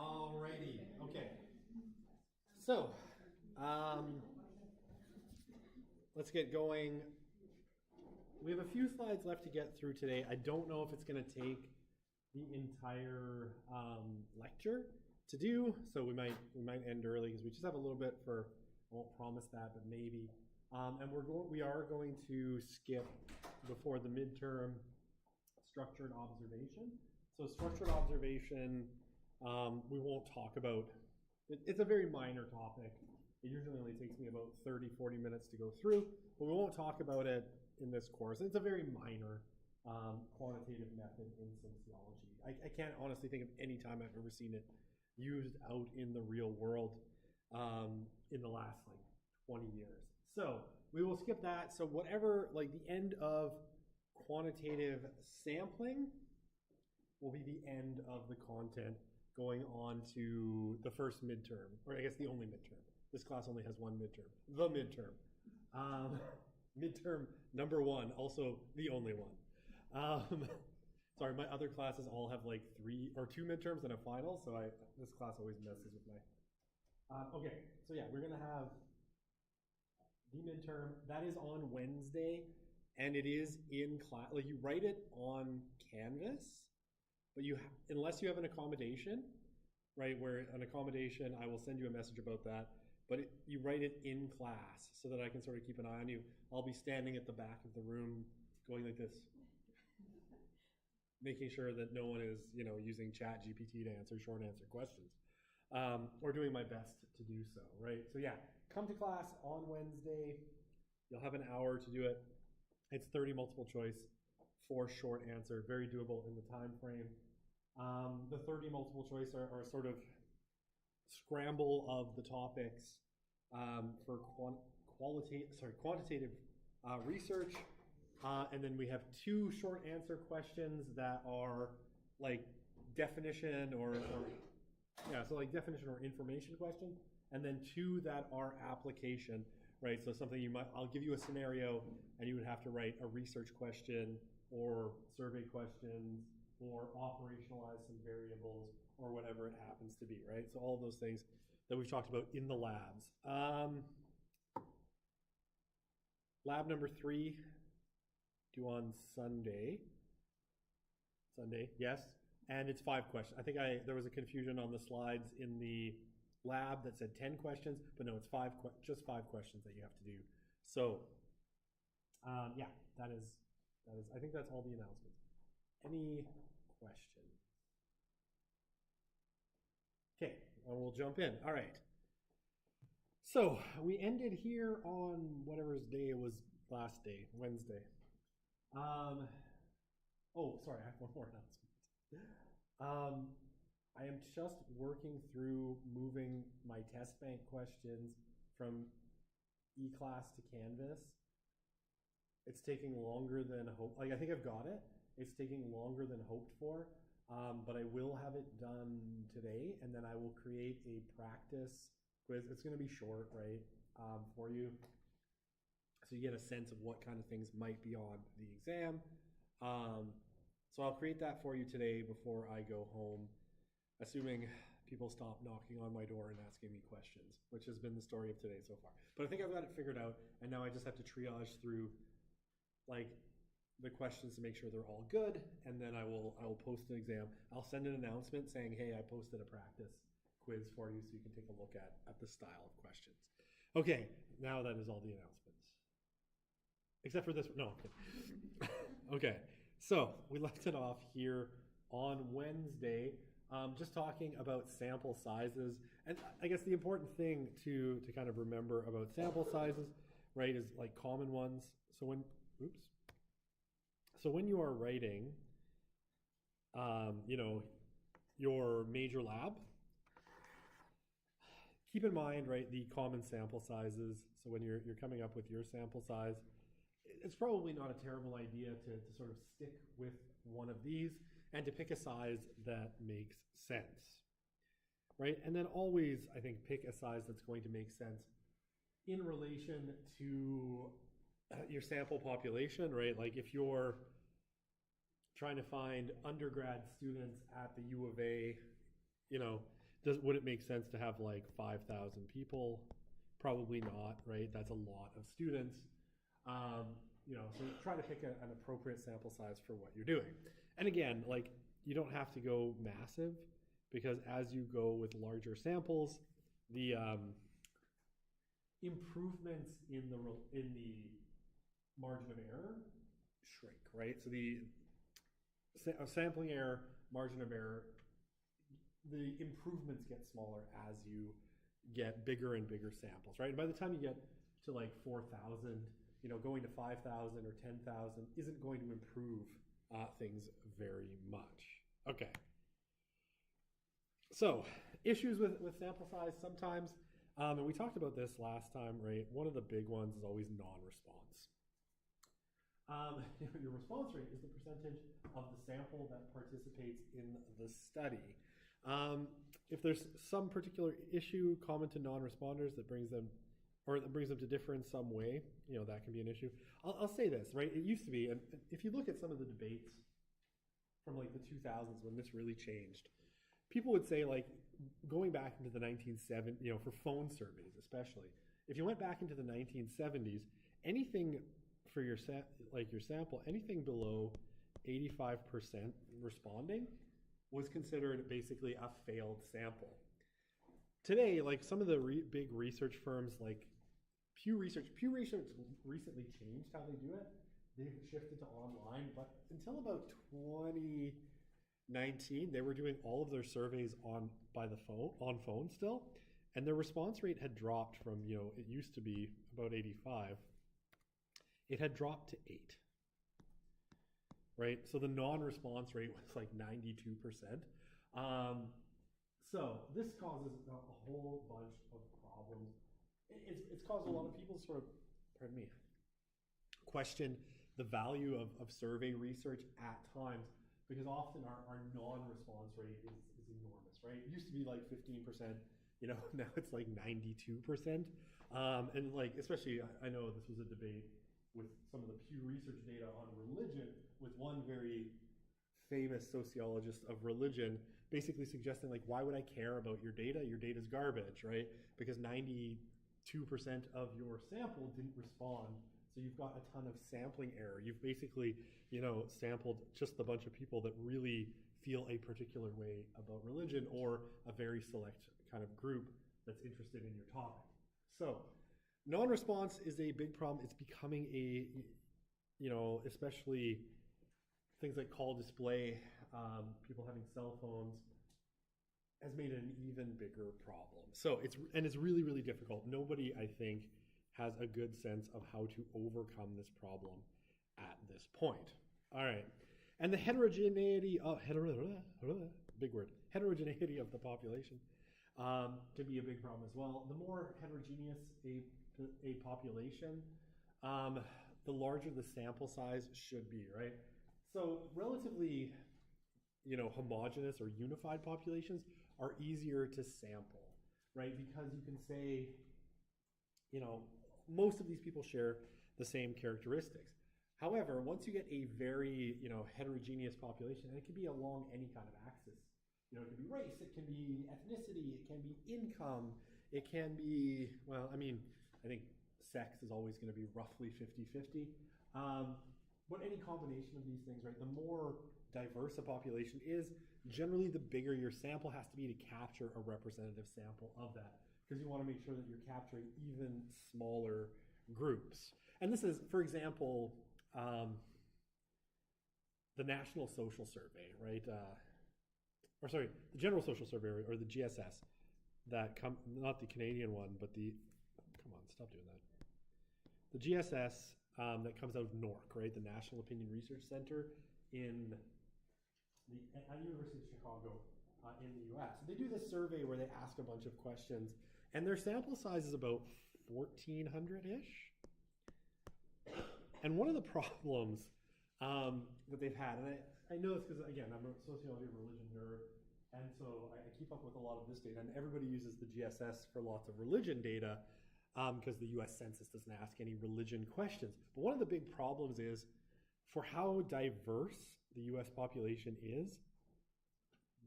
Alrighty, okay. So, let's get going. We have a few slides left to get through today. I don't know if it's going to take the entire lecture to do, so we might end early because we just have a little bit for. I won't promise that, but maybe. And we are going to skip before the midterm structured observation. So structured observation, we won't talk about. It's a very minor topic. It usually only takes me about 30, 40 minutes to go through, but we won't talk about it in this course. It's a very minor quantitative method in sociology. I can't honestly think of any time I've ever seen it used out in the real world in the last like 20 years. So we will skip that. So whatever, like the end of quantitative sampling will be the end of the content going on to the first midterm, or I guess the only midterm. This class only has one midterm, the midterm. Midterm number one, also the only one. Sorry, my other classes all have like 3 or 2 midterms and a final, so this class always messes with my. Okay, so yeah, we're gonna have the midterm. That is on Wednesday, and it is in class. Like you write it on Canvas, but unless you have an accommodation, right? Where an accommodation, I will send you a message about that. But you write it in class so that I can sort of keep an eye on you. I'll be standing at the back of the room going like this, making sure that no one is, using ChatGPT to answer short answer questions, or doing my best to do so, right? So yeah, come to class on Wednesday. You'll have an hour to do it. It's 30 multiple choice, 4 short answer, very doable in the time frame. The 30 multiple choice are sort of scramble of the topics for quantitative research, and then we have 2 short answer questions that are like definition or like definition or information question, and then 2 that are application, right? So something I'll give you a scenario and you would have to write a research question or survey questions or operationalize some variables or whatever it happens to be, right? So all of those things that we've talked about in the labs. Lab number 3, due on Sunday. Sunday, yes. And it's 5 questions. I think there was a confusion on the slides in the lab that said 10 questions, but no, it's just 5 questions that you have to do. So, yeah, that is. I think that's all the announcements. Any questions? Okay, we'll jump in. All right. So we ended here on whatever's day it was last day, Wednesday. Oh, sorry, I have one more announcement. I am just working through moving my test bank questions from eClass to Canvas. It's taking longer than hoped. Like I think I've got it. It's taking longer than hoped for, but I will have it done today, and then I will create a practice quiz. It's going to be short, right, for you, so you get a sense of what kind of things might be on the exam. So I'll create that for you today before I go home, assuming people stop knocking on my door and asking me questions, which has been the story of today so far. But I think I've got it figured out, and now I just have to triage through like the questions to make sure they're all good, and then I will post an exam. I'll send an announcement saying, hey, I posted a practice quiz for you so you can take a look at the style of questions. Okay, now that is all the announcements. except for this, no. Okay. Okay, so we left it off here on Wednesday, just talking about sample sizes. And I guess the important thing to kind of remember about sample sizes, right, is like common ones. So when you are writing, you know, your major lab, keep in mind, right, the common sample sizes. So when you're coming up with your sample size, it's probably not a terrible idea to sort of stick with one of these and to pick a size that makes sense, right? And then always, I think, pick a size that's going to make sense in relation to your sample population, right? Like if you're trying to find undergrad students at the U of A, you know, would it make sense to have like 5,000 people? Probably not, right? That's a lot of students. You know, so try to pick an appropriate sample size for what you're doing. And again, like you don't have to go massive, because as you go with larger samples, the improvements in the margin of error shrink, right? So the sampling error, margin of error, the improvements get smaller as you get bigger and bigger samples, right? And by the time you get to like 4,000, you know, going to 5,000 or 10,000 isn't going to improve things very much. Okay. So issues with sample size sometimes, and we talked about this last time, right? One of the big ones is always non-response. Your response rate is the percentage of the sample that participates in the study. If there's some particular issue common to non-responders that brings them to differ in some way, you know, that can be an issue. I'll say this, right? It used to be, and if you look at some of the debates from like the 2000s when this really changed, people would say, like, going back into the 1970s, you know, for phone surveys especially, if you went back into the 1970s, anything for your sample, anything below 85% responding was considered basically a failed sample. Today, like some of the big research firms like Pew Research recently changed how they do it. They've shifted to online, but until about 2019, they were doing all of their surveys on phone still, and their response rate had dropped from, you know, it used to be about 85. It had dropped to 8. Right? So the non-response rate was like 92%. So this causes a whole bunch of problems. It's caused a lot of people to sort of, question the value of survey research at times, because often our non-response rate is enormous, right? It used to be like 15%, you know, now it's like 92%. And like, especially, I know this was a debate with some of the Pew Research data on religion, with one very famous sociologist of religion basically suggesting, like, why would I care about your data? Your data's garbage, right? Because 92% of your sample didn't respond, so you've got a ton of sampling error. You've basically, you know, sampled just a bunch of people that really feel a particular way about religion, or a very select kind of group that's interested in your topic. So non-response is a big problem. It's becoming a, you know, especially things like call display, people having cell phones, has made it an even bigger problem. So it's really, really difficult. Nobody, I think, has a good sense of how to overcome this problem at this point. All right. And the heterogeneity of, big word, heterogeneity of the population can be a big problem as well. The more heterogeneous a population, the larger the sample size should be, right? So relatively, you know, homogeneous or unified populations are easier to sample, right? Because you can say, you know, most of these people share the same characteristics. However, once you get a very, you know, heterogeneous population, and it can be along any kind of axis, you know, it can be race, it can be ethnicity, it can be income, it can be, well, I mean, I think sex is always going to be roughly 50-50. But any combination of these things, right, the more diverse a population is, generally the bigger your sample has to be to capture a representative sample of that, because you want to make sure that you're capturing even smaller groups. And this is, for example, the National Social Survey, right? Or sorry, the General Social Survey, or the GSS, not the Canadian one, but come on, stop doing that. The GSS that comes out of NORC, right? The National Opinion Research Center at University of Chicago in the US. They do this survey where they ask a bunch of questions, and their sample size is about 1,400-ish. And one of the problems that they've had, and I know this because, again, I'm a sociology of religion nerd, and so I keep up with a lot of this data, and everybody uses the GSS for lots of religion data because the US Census doesn't ask any religion questions. But one of the big problems is, for how diverse the US population is,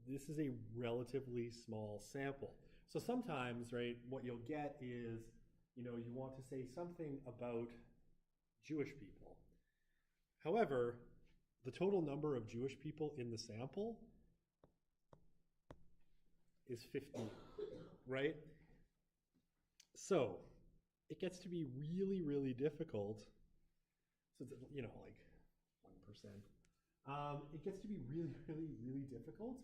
this is a relatively small sample. So sometimes, right, what you'll get is, you want to say something about Jewish people. However, the total number of Jewish people in the sample is 15, right? So it gets to be really, really difficult. So, like 1%. It gets to be really, really, really difficult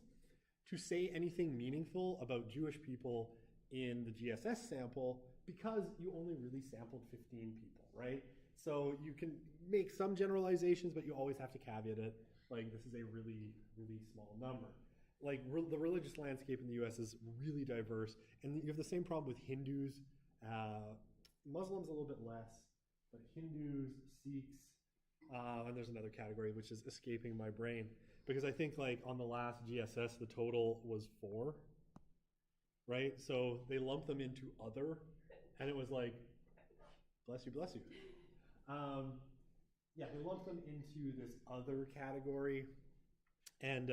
to say anything meaningful about Jewish people in the GSS sample because you only really sampled 15 people, right? So you can make some generalizations, but you always have to caveat it. Like, this is a really, really small number. Like, the religious landscape in the US is really diverse, and you have the same problem with Hindus. Muslims a little bit less, but Hindus, Sikhs, and there's another category which is escaping my brain, because I think, like, on the last GSS, the total was 4, right? So they lumped them into other, and it was like, bless you, bless you. Yeah, they lumped them into this other category, and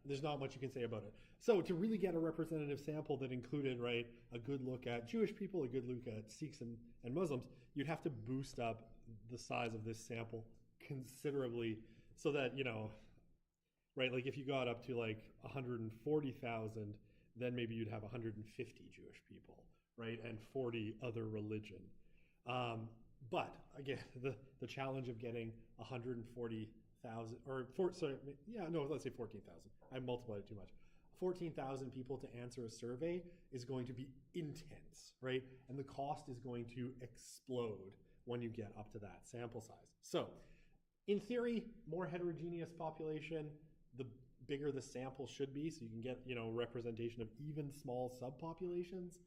there's not much you can say about it. So to really get a representative sample that included, right, a good look at Jewish people, a good look at Sikhs and Muslims, you'd have to boost up the size of this sample considerably so that, right, like if you got up to like 140,000, then maybe you'd have 150 Jewish people, right, and 40 other religion. But again, the challenge of getting 140,000, let's say 14,000. I multiplied it too much. 14,000 people to answer a survey is going to be intense, right? And the cost is going to explode when you get up to that sample size. So, in theory, more heterogeneous population, the bigger the sample should be, so you can get, representation of even small subpopulations.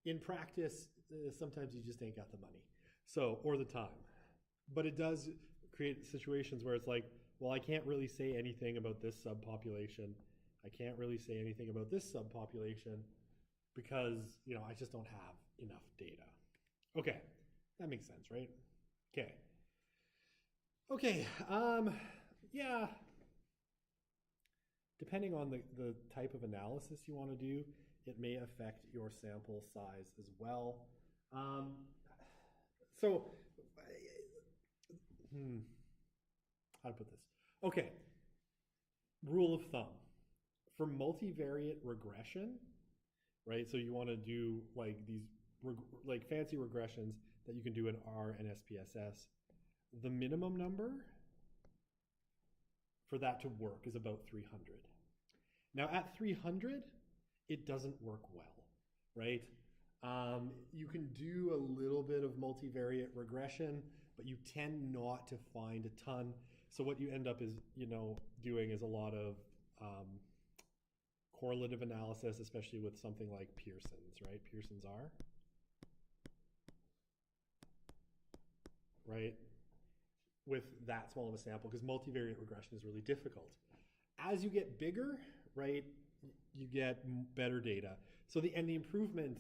In practice, sometimes you just ain't got the money, or the time. But it does create situations where it's like, well, I can't really say anything about this subpopulation. I can't really say anything about this subpopulation because, I just don't have enough data. Okay, that makes sense, right? Okay, yeah. Depending on the type of analysis you want to do, it may affect your sample size as well. How to put this? Okay, rule of thumb. For multivariate regression, right? So you want to do like these fancy regressions that you can do in R and SPSS. The minimum number for that to work is about 300. Now at 300, it doesn't work well, right? You can do a little bit of multivariate regression, but you tend not to find a ton. So what you end up is, doing is a lot of correlative analysis, especially with something like Pearson's, right? Pearson's R, right? With that small of a sample, because multivariate regression is really difficult. As you get bigger, right, you get better data. So the improvement,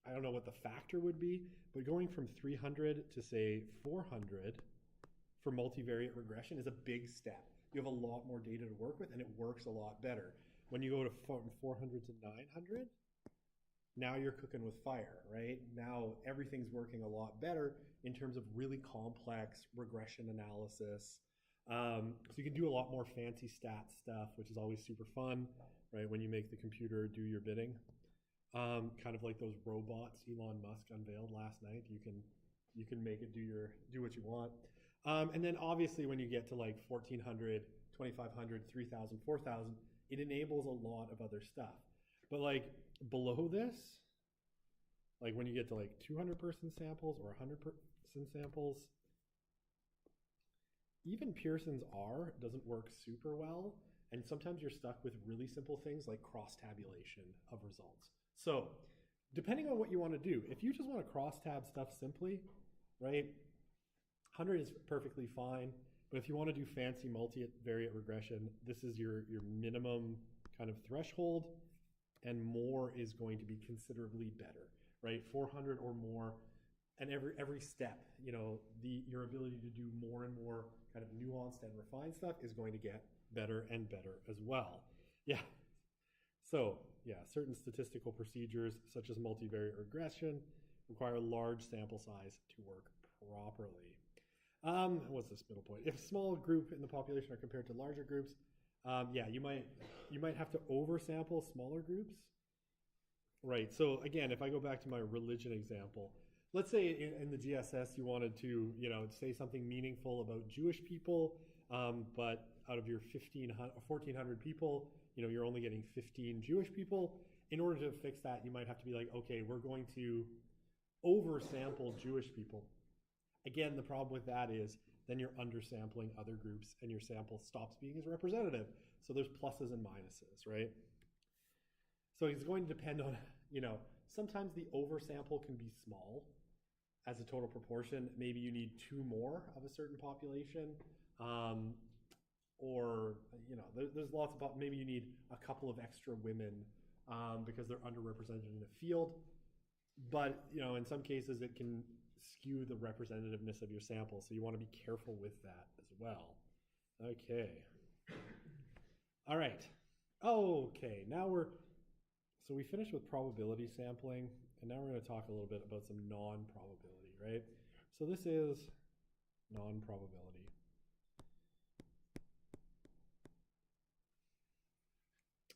I don't know what the factor would be, but going from 300 to say 400 for multivariate regression is a big step. You have a lot more data to work with, and it works a lot better. When you go from 400 to 900, now you're cooking with fire, right? Now everything's working a lot better in terms of really complex regression analysis. So you can do a lot more fancy stat stuff, which is always super fun, right? When you make the computer do your bidding. Kind of like those robots Elon Musk unveiled last night. You can you can make it do what you want. And then obviously when you get to like 1400, 2500, 3000, 4000, it enables a lot of other stuff. But like below this, like when you get to like 200 person samples or 100 person samples, even Pearson's R doesn't work super well. And sometimes you're stuck with really simple things like cross-tabulation of results. So depending on what you want to do, if you just want to cross-tab stuff simply, right, 100 is perfectly fine. But if you want to do fancy multivariate regression, this is your minimum kind of threshold, and more is going to be considerably better, right? 400 or more, and every step, you know, your ability to do more and more kind of nuanced and refined stuff is going to get better and better as well. Yeah. So yeah, certain statistical procedures such as multivariate regression require a large sample size to work properly. What's this middle point? If a small group in the population are compared to larger groups, yeah, you might have to oversample smaller groups. Right. So again, if I go back to my religion example, let's say in the GSS you wanted to, you know, say something meaningful about Jewish people, but out of your 1,400 people, you know, you're only getting 15 Jewish people. In order to fix that, you might have to be like, okay, we're going to oversample Jewish people. Again, the problem with that is then you're undersampling other groups and your sample stops being as representative. So there's pluses and minuses, right? So it's going to depend on, you know, sometimes the oversample can be small as a total proportion. Maybe you need 2 more of a certain population. Or, you know, there's lots of, maybe you need a couple of extra women because they're underrepresented in a field. But, you know, in some cases it can skew the representativeness of your sample. So you want to be careful with that as well. Okay. All right. Okay. So we finished with probability sampling, and now we're going to talk a little bit about some non-probability, right? So this is non-probability.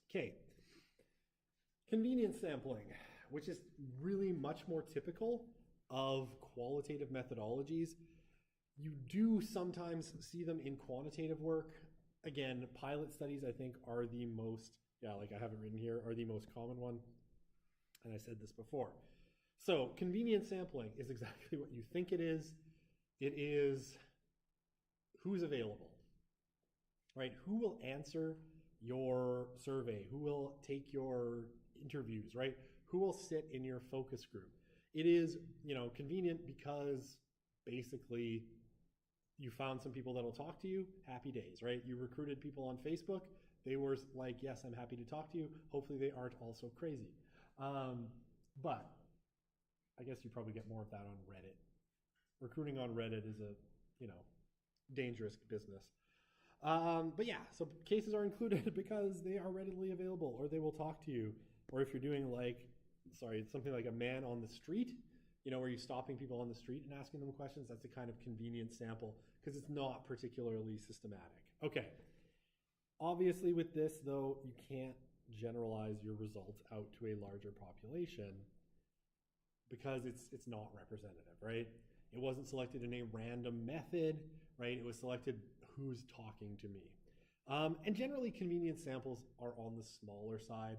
Okay. Convenience sampling, which is really much more typical of qualitative methodologies. You do sometimes see them in quantitative work. Again, pilot studies, I think, are the most, like I have it written here, are the most common one. And I said this before. So convenience sampling is exactly what you think it is. It is who's available, right? Who will answer your survey? Who will take your interviews, right? Who will sit in your focus group? It is, you know, convenient because basically you found some people that'll talk to you, happy days, right? You recruited people on Facebook. They were like, yes, I'm happy to talk to you. Hopefully they aren't also crazy. But I guess you probably get more of that on Reddit. Recruiting on Reddit is a, you know, dangerous business. But yeah, so cases are included because they are readily available, or they will talk to you. Or if you're doing something like a man on the street, you know, where you're stopping people on the street and asking them questions, that's a kind of convenient sample because it's not particularly systematic. Okay. Obviously with this though, you can't generalize your results out to a larger population because it's not representative, right? It wasn't selected in a random method, right? It was selected who's talking to me. And generally convenience samples are on the smaller side.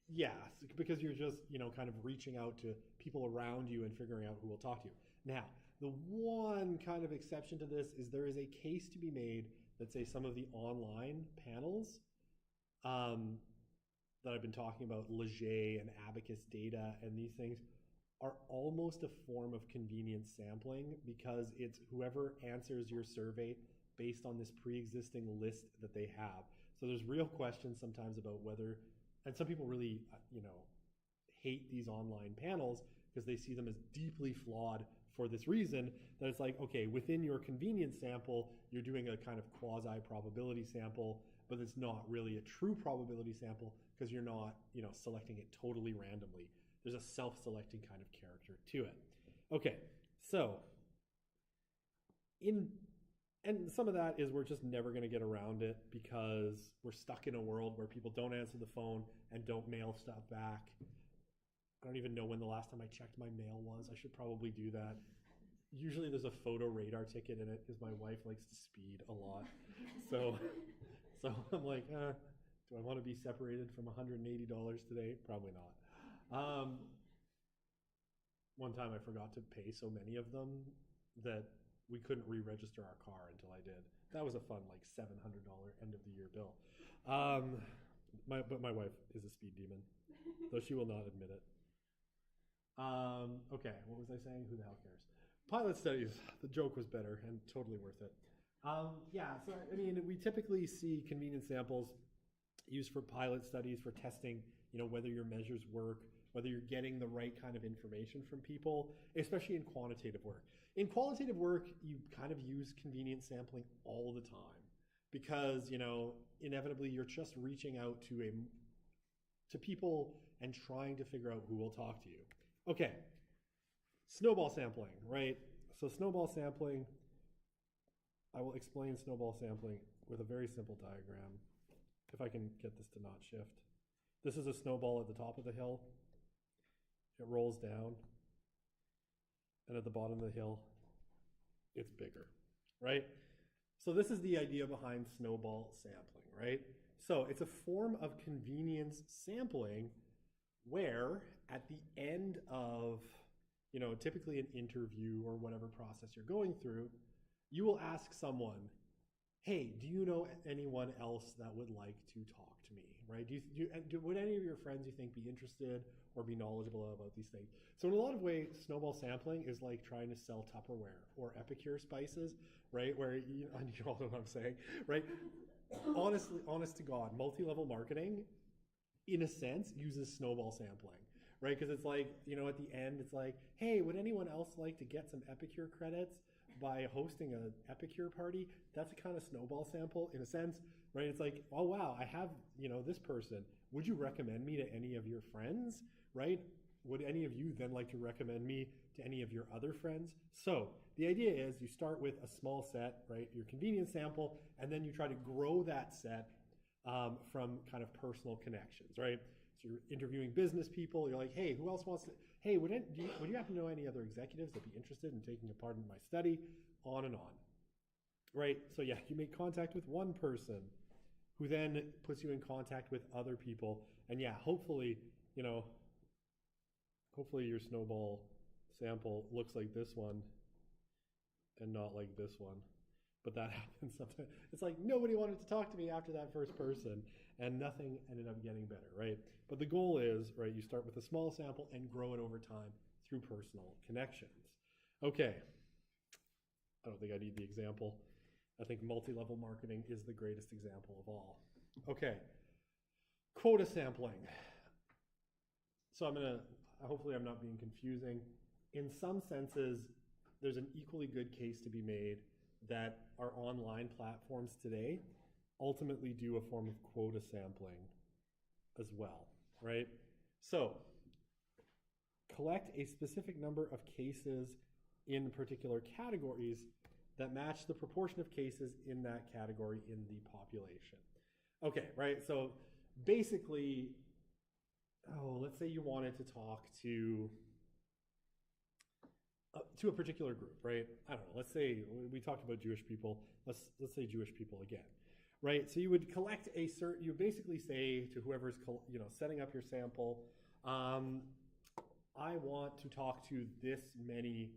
Yeah, because you're just, you know, kind of reaching out to people around you and figuring out who will talk to you. Now, the one kind of exception to this is there is a case to be made that, say, some of the online panels that I've been talking about, Leger and Abacus data and these things, are almost a form of convenience sampling because it's whoever answers your survey based on this pre-existing list that they have. So there's real questions sometimes about whether, and some people really, you know, hate these online panels because they see them as deeply flawed for this reason, that it's like, okay, within your convenience sample, you're doing a kind of quasi-probability sample, but it's not really a true probability sample because you're not, you know, selecting it totally randomly. There's a self-selecting kind of character to it. Okay, so and some of that is we're just never going to get around it because we're stuck in a world where people don't answer the phone and don't mail stuff back. I don't even know when the last time I checked my mail was. I should probably do that. Usually there's a photo radar ticket in it because my wife likes to speed a lot. So I'm like, do I want to be separated from $180 today? Probably not. One time I forgot to pay so many of them that we couldn't re-register our car until I did. That was a fun, like $700 end of the year bill. But my wife is a speed demon, though she will not admit it. Okay, what was I saying? Who the hell cares? Pilot studies, the joke was better and totally worth it. Yeah, so I mean, we typically see convenience samples used for pilot studies, for testing, whether your measures work, whether you're getting the right kind of information from people, especially in quantitative work. In qualitative work, you kind of use convenience sampling all the time because, inevitably you're just reaching out to people and trying to figure out who will talk to you. Okay, snowball sampling, right? So snowball sampling, I will explain snowball sampling with a very simple diagram. If I can get this to not shift. This is a snowball at the top of the hill. It rolls down. And at the bottom of the hill, it's bigger, right? So this is the idea behind snowball sampling, right? So it's a form of convenience sampling where at the end of, typically an interview or whatever process you're going through, you will ask someone, hey, do you know anyone else that would like to talk to me, right? Would any of your friends you think be interested or be knowledgeable about these things? So in a lot of ways, snowball sampling is like trying to sell Tupperware or Epicure spices, right? Where you all know what I'm saying, right? Honest to God, multi-level marketing, in a sense, uses snowball sampling, right? Because it's like, at the end, it's like, hey, would anyone else like to get some Epicure credits by hosting an Epicure party? That's a kind of snowball sample in a sense, right? It's like, oh, wow, I have, this person. Would you recommend me to any of your friends, right? Would any of you then like to recommend me to any of your other friends? So the idea is you start with a small set, right? Your convenience sample, and then you try to grow that set from kind of personal connections, right? So you're interviewing business people. You're like, hey, who else wants to, hey, would you happen to know any other executives that'd be interested in taking a part in my study? On and on, right? So yeah, you make contact with one person who then puts you in contact with other people. And yeah, hopefully your snowball sample looks like this one and not like this one. But that happens sometimes. It's like nobody wanted to talk to me after that first person and nothing ended up getting better, right? But the goal is, right, you start with a small sample and grow it over time through personal connections. Okay. I don't think I need the example. I think multi-level marketing is the greatest example of all. Okay. Quota sampling. So hopefully I'm not being confusing. In some senses, there's an equally good case to be made that our online platforms today ultimately do a form of quota sampling as well, right? So collect a specific number of cases in particular categories that match the proportion of cases in that category in the population. Okay, right? So basically, let's say you wanted to talk to a particular group, right? I don't know. Let's say we talked about Jewish people. Let's say Jewish people again, right? So you would collect you basically say to whoever's setting up your sample, I want to talk to this many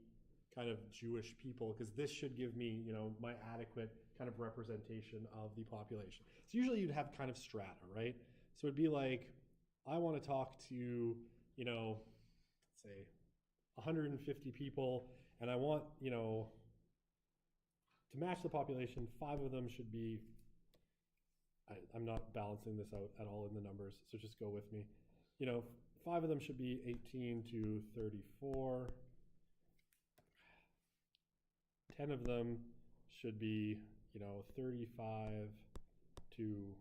kind of Jewish people because this should give me, my adequate kind of representation of the population. So usually you'd have kind of strata, right? So it'd be like, I want to talk to, let's say 150 people, and I want, to match the population, 5 of them should be, I'm not balancing this out at all in the numbers, so just go with me. 5 of them should be 18 to 34. 10 of them should be, 35 to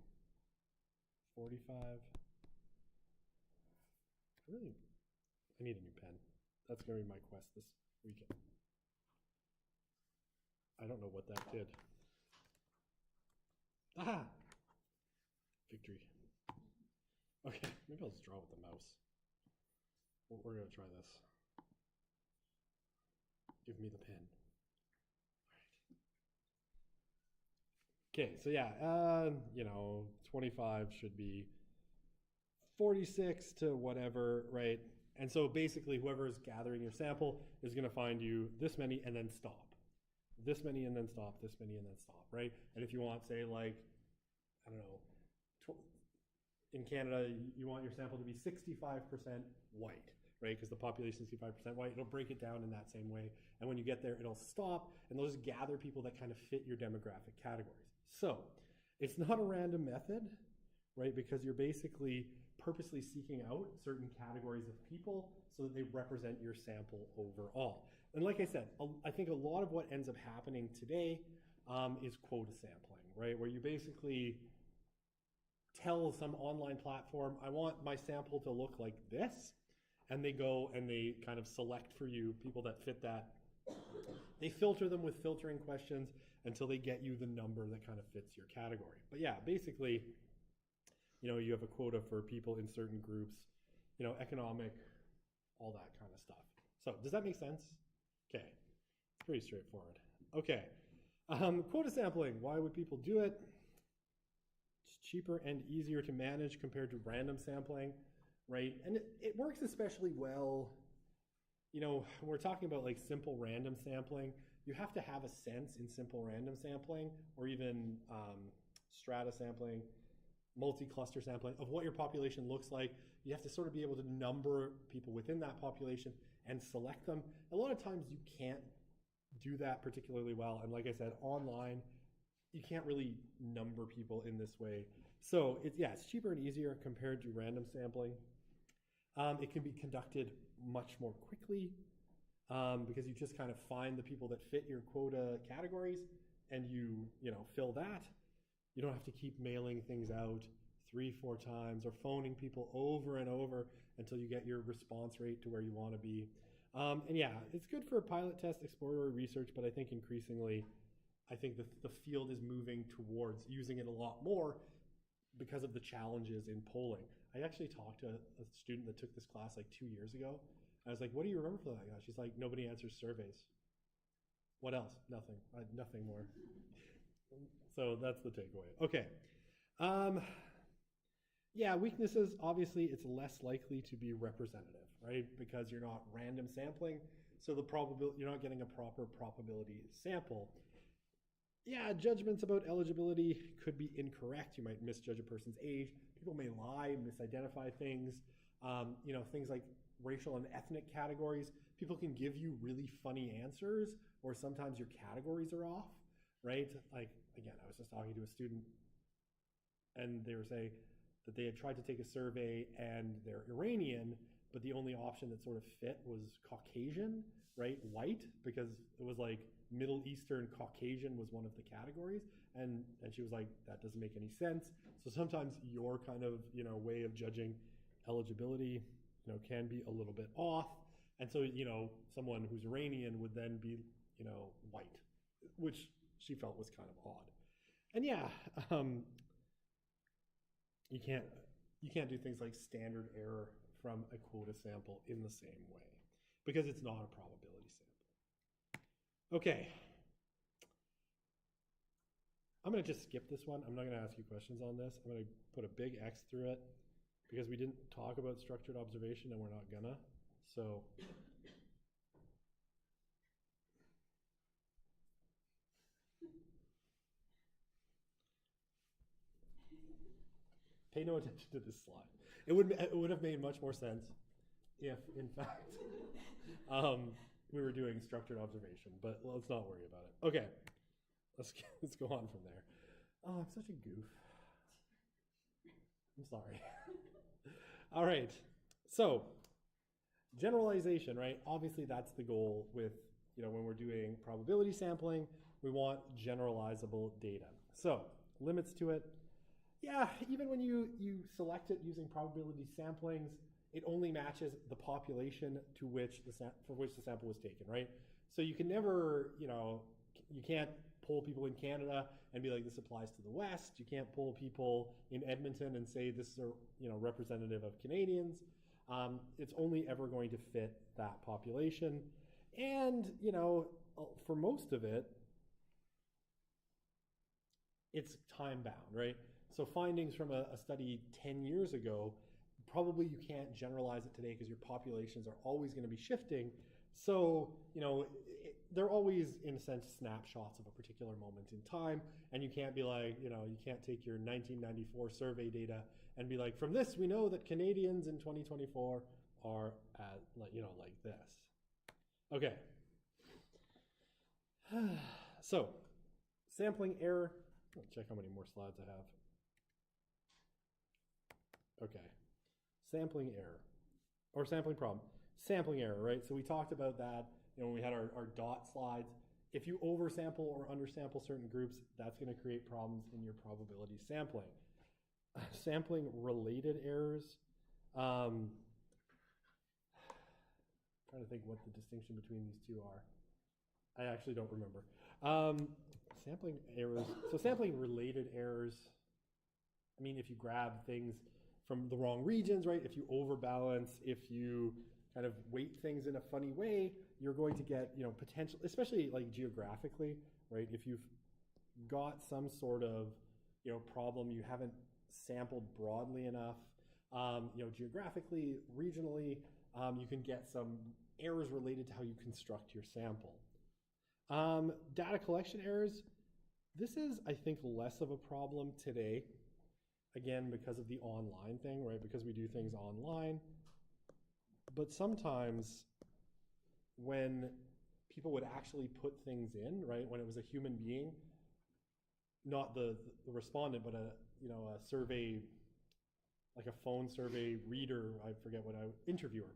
45. I need a new pen. That's going to be my quest this weekend. I don't know what that did. Ah! Victory. Okay, maybe I'll just draw with the mouse. We're going to try this. Give me the pen. Okay, so yeah, 25 should be 46 to whatever, right? And so basically whoever is gathering your sample is going to find you this many and then stop. This many and then stop, this many and then stop, right? And if you want, say, like, I don't know, in Canada, you want your sample to be 65% white, right? Because the population is 65% white. It'll break it down in that same way. And when you get there, it'll stop, and they'll just gather people that kind of fit your demographic categories. So it's not a random method, right? Because you're basically purposely seeking out certain categories of people so that they represent your sample overall. And like I said, I think a lot of what ends up happening today is quota sampling, right? Where you basically tell some online platform, I want my sample to look like this. And they go and they kind of select for you people that fit that. They filter them with filtering questions until they get you the number that kind of fits your category. But yeah, basically, you have a quota for people in certain groups, economic, all that kind of stuff. So does that make sense? Okay, it's pretty straightforward. Okay, quota sampling, why would people do it? It's cheaper and easier to manage compared to random sampling, right? And it works especially well, when we're talking about like simple random sampling, you have to have a sense in simple random sampling or even strata sampling, multi-cluster sampling of what your population looks like. You have to sort of be able to number people within that population and select them. A lot of times you can't do that particularly well. And like I said, online, you can't really number people in this way. So it's cheaper and easier compared to random sampling. It can be conducted much more quickly because you just kind of find the people that fit your quota categories and you fill that. You don't have to keep mailing things out 3-4 times or phoning people over and over until you get your response rate to where you want to be. And yeah, it's good for pilot test, exploratory research, but I think increasingly, the field is moving towards using it a lot more because of the challenges in polling. I actually talked to a student that took this class like 2 years ago. I was like, what do you remember from that guy? She's like, nobody answers surveys. What else? Nothing. Nothing more. So that's the takeaway. Okay. Yeah, weaknesses, obviously, it's less likely to be representative, right? Because you're not random sampling, so you're not getting a proper probability sample. Yeah, judgments about eligibility could be incorrect. You might misjudge a person's age. People may lie, misidentify things. Things like racial and ethnic categories. People can give you really funny answers, or sometimes your categories are off, right? Like, again, I was just talking to a student, and they were saying that they had tried to take a survey and they're Iranian, but the only option that sort of fit was Caucasian, right? White, because it was like Middle Eastern Caucasian was one of the categories. And she was like, that doesn't make any sense. So sometimes your kind of, way of judging eligibility, can be a little bit off. And so, someone who's Iranian would then be, white, which she felt was kind of odd. And yeah, you can't do things like standard error from a quota sample in the same way because it's not a probability sample. Okay. I'm going to just skip this one. I'm not going to ask you questions on this. I'm going to put a big X through it because we didn't talk about structured observation and we're not gonna. So pay no attention to this slide. It would have made much more sense if, in fact, we were doing structured observation, but let's not worry about it. Okay, let's go on from there. Oh, I'm such a goof. I'm sorry. All right, so generalization, right? Obviously, that's the goal with, when we're doing probability sampling, we want generalizable data. So limits to it. Yeah, even when you select it using probability samplings, it only matches the population for which the sample was taken, right? So you can never, you can't pull people in Canada and be like, this applies to the West. You can't pull people in Edmonton and say this is representative of Canadians. it's only ever going to fit that population. And, for most of it, it's time bound, right? So findings from a study 10 years ago, probably you can't generalize it today because your populations are always going to be shifting. So, they're always, in a sense, snapshots of a particular moment in time. And you can't be like, you can't take your 1994 survey data and be like, from this, we know that Canadians in 2024 are at, like this. Okay. So, sampling error. Let's check how many more slides I have. Okay. Sampling error. Or sampling problem. Sampling error, right? So we talked about that, when we had our dot slides. If you oversample or undersample certain groups, that's going to create problems in your probability sampling. Sampling related errors. Trying to think what the distinction between these two are. I actually don't remember. Sampling errors. So sampling related errors, I mean, if you grab things from the wrong regions, right? If you overbalance, if you kind of weight things in a funny way, you're going to get, potential, especially like geographically, right? If you've got some sort of, problem, you haven't sampled broadly enough, geographically, regionally, you can get some errors related to how you construct your sample. Data collection errors. This is, I think, less of a problem today. Again, because of the online thing, right? Because we do things online. But sometimes when people would actually put things in, right? When it was a human being, not the respondent, but a survey, like a phone survey reader, I forget what interviewer.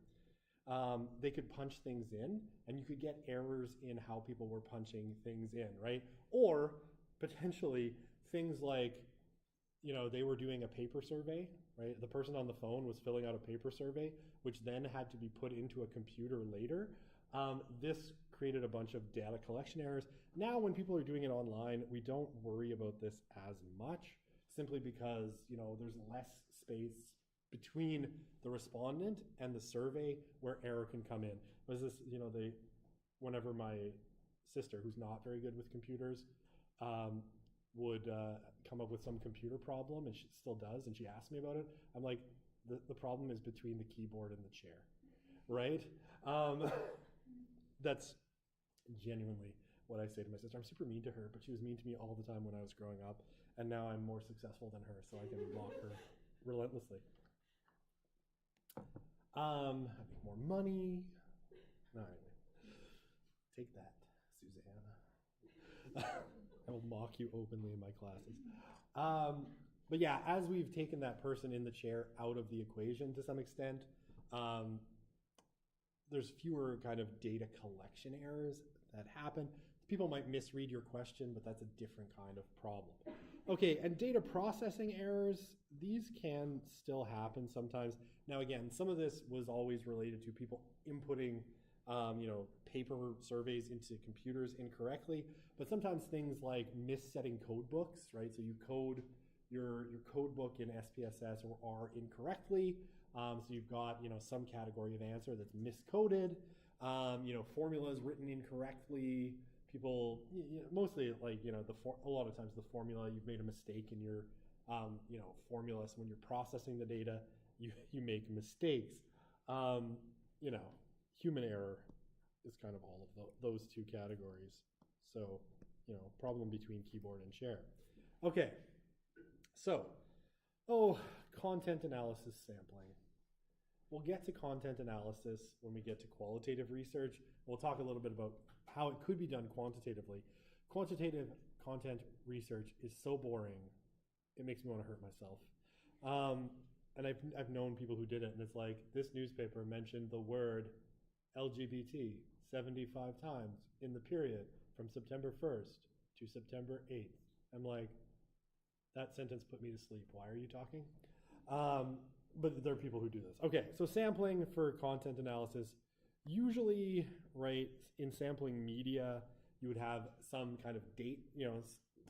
They could punch things in, and you could get errors in how people were punching things in, right? Or potentially things like, they were doing a paper survey, right? The person on the phone was filling out a paper survey, which then had to be put into a computer later. This created a bunch of data collection errors. Now, when people are doing it online, we don't worry about this as much, simply because, there's less space between the respondent and the survey where error can come in. Was this, whenever my sister, who's not very good with computers, would come up with some computer problem, and she still does, and she asked me about it, I'm like, the problem is between the keyboard and the chair, right? That's genuinely what I say to my sister. I'm super mean to her, but she was mean to me all the time when I was growing up, and now I'm more successful than her, so I can mock her relentlessly. I make more money. No, anyway. Take that, Susanna. I will mock you openly in my classes. But yeah, as we've taken that person in the chair out of the equation to some extent, there's fewer kind of data collection errors that happen. People might misread your question, but that's a different kind of problem. Okay, and data processing errors, these can still happen sometimes. Now again, some of this was always related to people inputting paper surveys into computers incorrectly, but sometimes things like missetting code books, right? So you code your code book in SPSS or R incorrectly. So you've got, some category of answer that's miscoded, formulas written incorrectly. People, mostly like, a lot of times the formula, you've made a mistake in your, formula. So when you're processing the data, you make mistakes. Human error is kind of all of those two categories. So, problem between keyboard and chair. Okay, so, content analysis sampling. We'll get to content analysis when we get to qualitative research. We'll talk a little bit about how it could be done quantitatively. Quantitative content research is so boring, it makes me want to hurt myself. And I've known people who did it, and it's like, this newspaper mentioned the word LGBT 75 times in the period from September 1st to September 8th. I'm like, that sentence put me to sleep. Why are you talking? But there are people who do this. Okay, so sampling for content analysis. Usually, right, in sampling media, you would have some kind of date,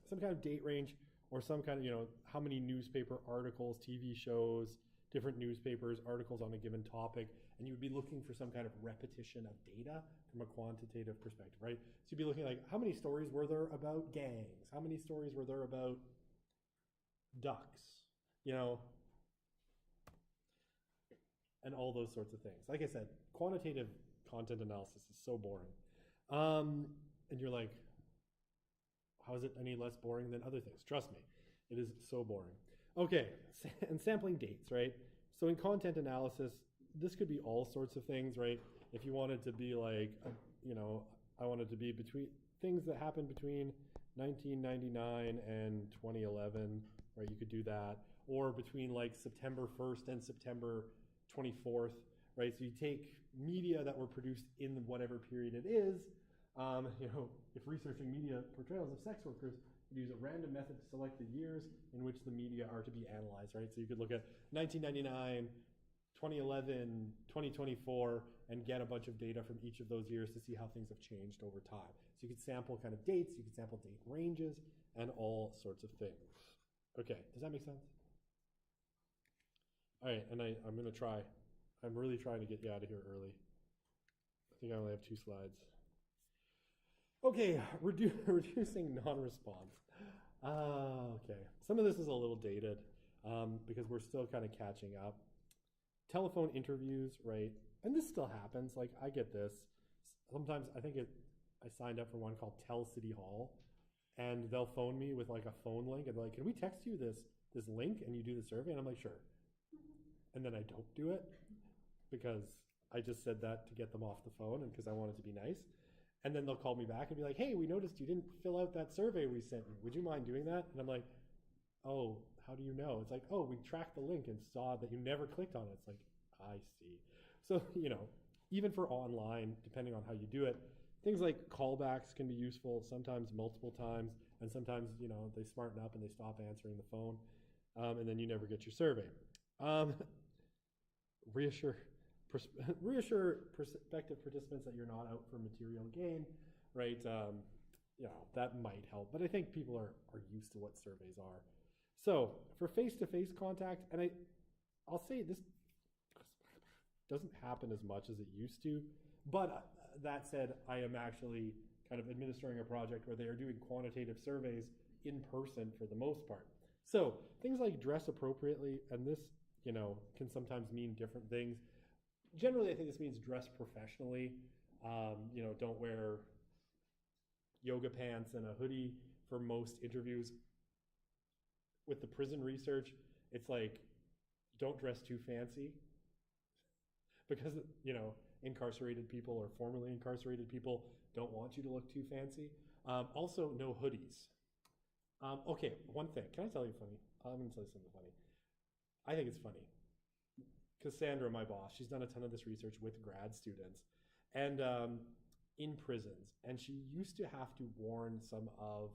some kind of date range, or some kind of, how many newspaper articles, TV shows, different newspapers, articles on a given topic, and you would be looking for some kind of repetition of data from a quantitative perspective, right? So you'd be looking like, how many stories were there about gangs? How many stories were there about ducks? You know, and all those sorts of things. Like I said, quantitative content analysis is so boring. And you're like, how is it any less boring than other things? Trust me, it is so boring. Okay, and sampling dates, right? So in content analysis, this could be all sorts of things, right? If you wanted to be like, you know, I wanted to be between things that happened between 1999 and 2011, right? You could do that. Or between like September 1st and September 24th, right? So you take media that were produced in whatever period it is. You know, if researching media portrayals of sex workers, you'd use a random method to select the years in which the media are to be analyzed, right? So you could look at 1999, 2011, 2024, and get a bunch of data from each of those years to see how things have changed over time. So you could sample kind of dates, you could sample date ranges, and all sorts of things. Okay, does that make sense? All right, and I'm going to try. I'm really trying to get you out of here early. I think I only have 2 slides. Okay, reducing non-response. Okay, some of this is a little dated because we're still kind of catching up. Telephone interviews, right? And this still happens. Like, I get this. Sometimes I signed up for one called Tell City Hall, and they'll phone me with like a phone link, and they're like, can we text you this link and you do the survey? And I'm like, sure. And then I don't do it because I just said that to get them off the phone and because I wanted to be nice. And then they'll call me back and be like, hey, we noticed you didn't fill out that survey we sent you. Would you mind doing that? And I'm like, oh, how do you know? It's like, oh, we tracked the link and saw that you never clicked on it. It's like, I see. So, you know, even for online, depending on how you do it, things like callbacks can be useful, sometimes multiple times, and sometimes, you know, they smarten up and they stop answering the phone, and then you never get your survey. Reassure prospective participants that you're not out for material gain, right? You know, that might help, but I think people are used to what surveys are. So for face-to-face contact, and I'll say this doesn't happen as much as it used to, but that said, I am actually kind of administering a project where they are doing quantitative surveys in person for the most part. So things like dress appropriately, and this, you know, can sometimes mean different things. Generally, I think this means dress professionally. You know, don't wear yoga pants and a hoodie for most interviews. With the prison research, it's like, don't dress too fancy because, you know, incarcerated people or formerly incarcerated people don't want you to look too fancy. Also, no hoodies. Okay, one thing. Can I tell you funny? I'm going to tell you something funny. I think it's funny. Cassandra, my boss, she's done a ton of this research with grad students and in prisons. And she used to have to warn some of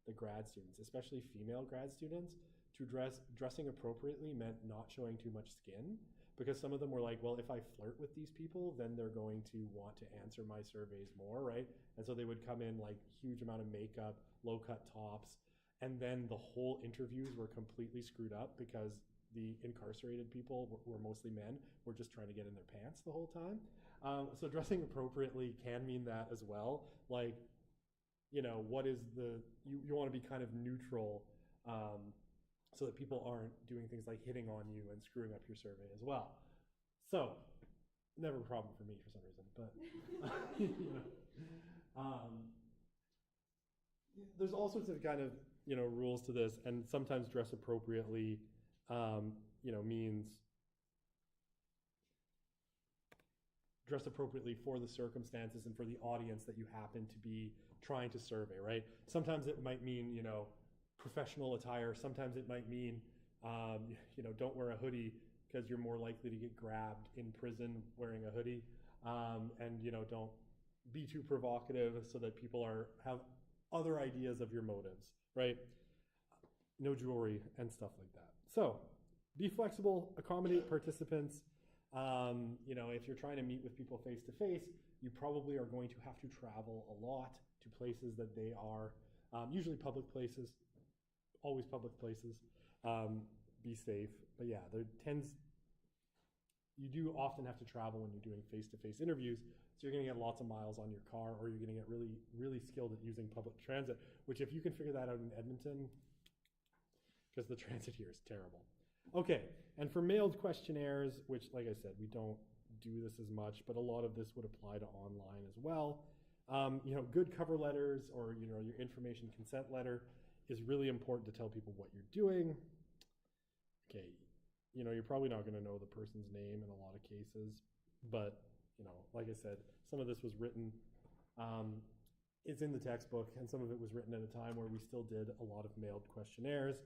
the grad students, especially female grad students, to dressing appropriately meant not showing too much skin, because some of them were like, well, if I flirt with these people, then they're going to want to answer my surveys more, right? And so they would come in like huge amount of makeup, low-cut tops, and then the whole interviews were completely screwed up because the incarcerated people who were mostly men were just trying to get in their pants the whole time. So dressing appropriately can mean that as well. Like, you know, what is you want to be kind of neutral so that people aren't doing things like hitting on you and screwing up your survey as well. So, never a problem for me for some reason, but you know, there's all sorts of kind of, you know, rules to this, and sometimes dress appropriately, you know, means dress appropriately for the circumstances and for the audience that you happen to be trying to survey, right? Sometimes it might mean, you know, professional attire. Sometimes it might mean, you know, don't wear a hoodie because you're more likely to get grabbed in prison wearing a hoodie. And, you know, don't be too provocative so that people have other ideas of your motives, right? No jewelry and stuff like that. So be flexible, accommodate participants. You know, if you're trying to meet with people face to face, you probably are going to have to travel a lot to places that they are, usually public places, always public places. Be safe. But yeah, there tends you do often have to travel when you're doing face-to-face interviews. So you're going to get lots of miles on your car, or you're going to get really, really skilled at using public transit, which if you can figure that out in Edmonton, because the transit here is terrible. Okay, and for mailed questionnaires, which like I said, we don't do this as much, but a lot of this would apply to online as well. You know, good cover letters or, you know, your information consent letter is really important to tell people what you're doing. Okay, you know, you're probably not going to know the person's name in a lot of cases, but, you know, like I said, some of this was written, it's in the textbook, and some of it was written at a time where we still did a lot of mailed questionnaires.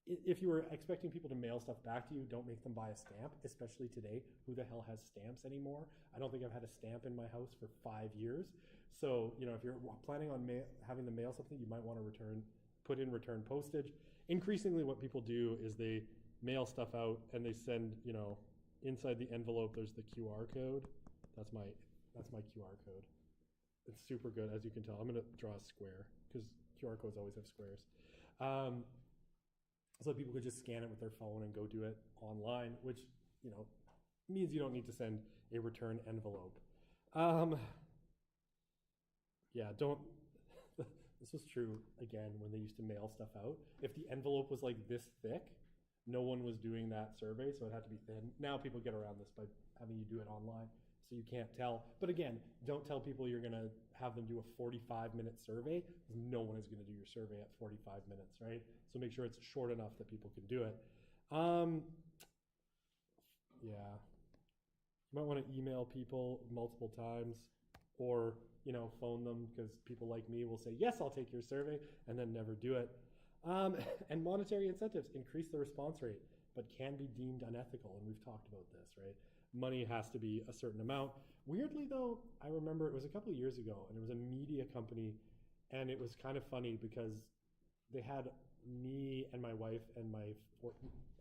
If you were expecting people to mail stuff back to you, don't make them buy a stamp, especially today. Who the hell has stamps anymore? I don't think I've had a stamp in my house for 5 years. So, you know, if you're planning on having them mail something, you might want to put in return postage. Increasingly, what people do is they mail stuff out and they send, you know, inside the envelope, there's the QR code. That's my QR code. It's super good, as you can tell. I'm going to draw a square because QR codes always have squares. So people could just scan it with their phone and go do it online, which, you know, means you don't need to send a return envelope. Yeah, don't, this was true, again, when they used to mail stuff out. If the envelope was like this thick, no one was doing that survey, so it had to be thin. Now people get around this by having you do it online, so you can't tell. But again, don't tell people you're going to have them do a 45-minute survey, because no one is going to do your survey at 45 minutes, right? So make sure it's short enough that people can do it. Yeah. You might want to email people multiple times, or, you know, phone them, because people like me will say, yes, I'll take your survey, and then never do it. And monetary incentives increase the response rate, but can be deemed unethical, and we've talked about this, right? Money has to be a certain amount. Weirdly, though, I remember it was a couple of years ago, and it was a media company, and it was kind of funny because they had me and my wife and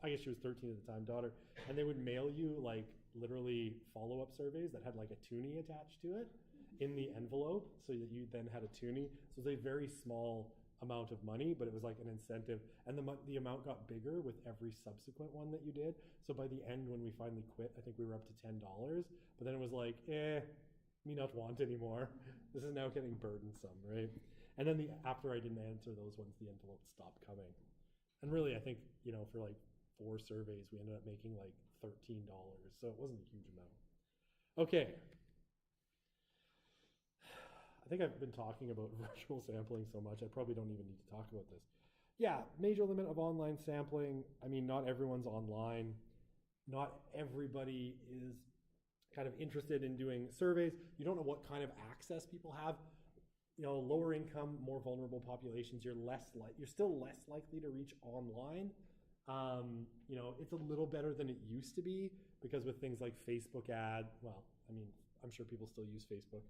I guess she was 13 at the time, daughter, and they would mail you like literally follow-up surveys that had like a toonie attached to it in the envelope, so that you then had a toonie. So it was a very small amount of money, but it was like an incentive, and the amount got bigger with every subsequent one that you did. So by the end, when we finally quit, I think we were up to $10, but then it was like, me not want anymore. This is now getting burdensome, right? And then after I didn't answer those ones, the envelopes stopped coming. And really, I think, you know, for like 4 surveys, we ended up making like $13, so it wasn't a huge amount. Okay. I think I've been talking about virtual sampling so much, I probably don't even need to talk about this. Yeah, major limit of online sampling. I mean, not everyone's online. Not everybody is kind of interested in doing surveys. You don't know what kind of access people have. You know, lower income, more vulnerable populations, you're still less likely to reach online. You know, it's a little better than it used to be, because with things like Facebook ad, well, I mean, I'm sure people still use Facebook.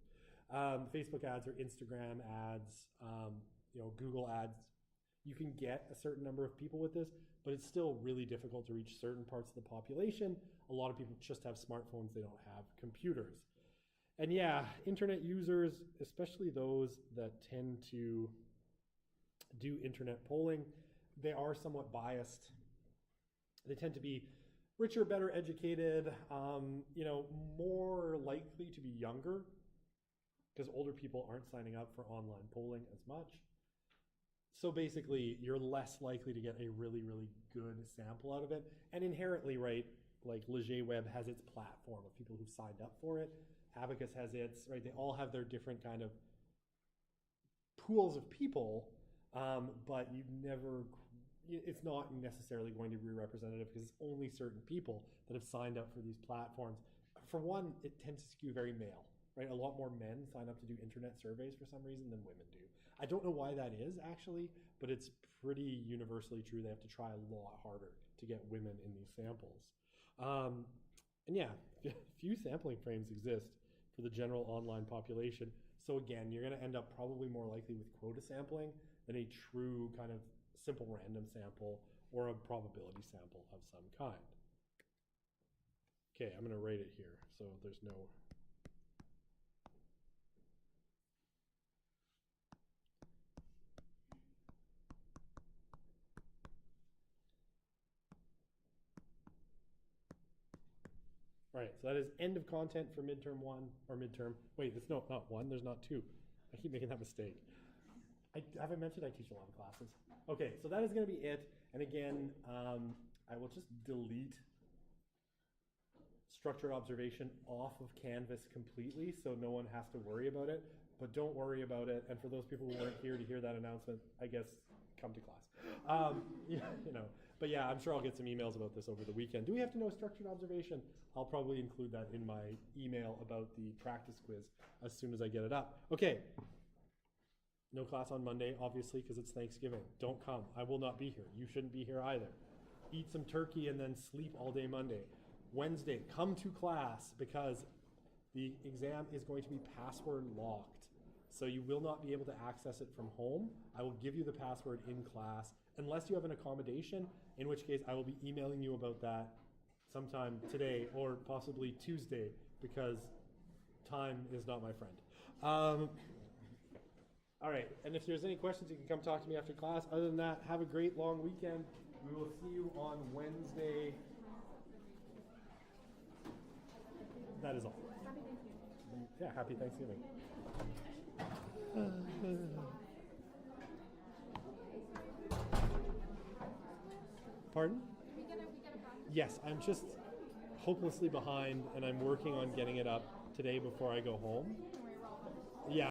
Facebook ads or Instagram ads, you know, Google ads, you can get a certain number of people with this, but it's still really difficult to reach certain parts of the population. A lot of people just have smartphones, they don't have computers. And yeah, internet users, especially those that tend to do internet polling, they are somewhat biased. They tend to be richer, better educated, you know, more likely to be younger, because older people aren't signing up for online polling as much. So basically, you're less likely to get a really, really good sample out of it. And inherently, right, like Leger Web has its platform of people who signed up for it. Abacus has its, right, they all have their different kind of pools of people, but it's not necessarily going to be representative, because it's only certain people that have signed up for these platforms. For one, it tends to skew very male. Right, a lot more men sign up to do internet surveys for some reason than women do. I don't know why that is, actually, but it's pretty universally true. They have to try a lot harder to get women in these samples. And yeah, few sampling frames exist for the general online population. So again, you're going to end up probably more likely with quota sampling than a true kind of simple random sample or a probability sample of some kind. Okay, I'm going to write it here so there's no... right, so that is end of content for midterm 1, or midterm, wait, it's not 1, there's not 2. I keep making that mistake. Have I mentioned I teach a lot of classes? Okay, so that is going to be it. And again, I will just delete structured observation off of Canvas completely, so no one has to worry about it. But don't worry about it. And for those people who weren't here to hear that announcement, I guess come to class. You know, but yeah, I'm sure I'll get some emails about this over the weekend. Do we have to know structured observation? I'll probably include that in my email about the practice quiz as soon as I get it up. Okay. No class on Monday, obviously, because it's Thanksgiving. Don't come. I will not be here. You shouldn't be here either. Eat some turkey and then sleep all day Monday. Wednesday, come to class because the exam is going to be password locked. So you will not be able to access it from home. I will give you the password in class, unless you have an accommodation, in which case I will be emailing you about that sometime today or possibly Tuesday, because time is not my friend. All right, and if there's any questions, you can come talk to me after class. Other than that, have a great long weekend. We will see you on Wednesday. That is all. Happy Thanksgiving. Yeah, happy Thanksgiving. Pardon? We get a process. Yes, I'm just hopelessly behind, and I'm working on getting it up today before I go home.